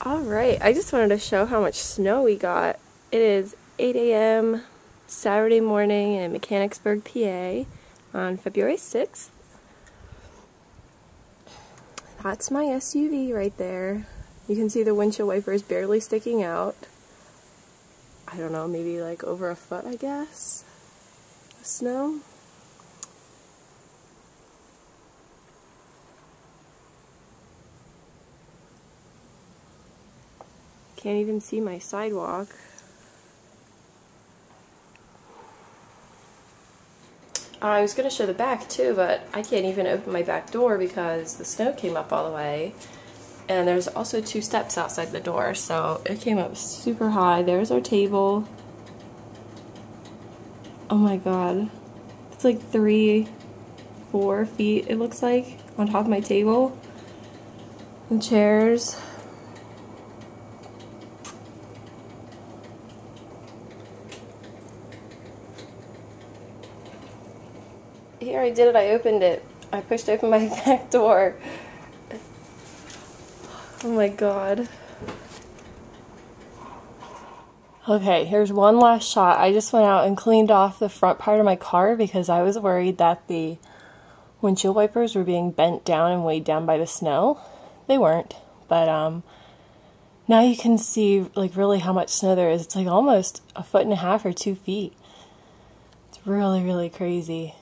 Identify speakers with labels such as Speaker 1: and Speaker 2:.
Speaker 1: Alright, I just wanted to show how much snow we got. It is 8 a.m. Saturday morning in Mechanicsburg, PA on February 6th. That's my SUV right there. You can see the windshield wipers barely sticking out. I don't know, maybe like over a foot, I guess, of snow. Can't even see my sidewalk. I was going to show the back too, but I can't even open my back door because the snow came up all the way. And there's also 2 steps outside the door, so it came up super high. There's our table. Oh my god. It's like 3-4 feet, it looks like, on top of my table. The chairs. Here, I did it, I opened it. I pushed open my back door. Oh my god. Okay, here's one last shot. I just went out and cleaned off the front part of my car because I was worried that the windshield wipers were being bent down and weighed down by the snow. They weren't, but now you can see like really how much snow there is. It's like almost 1.5 or 2 feet. It's really, really crazy.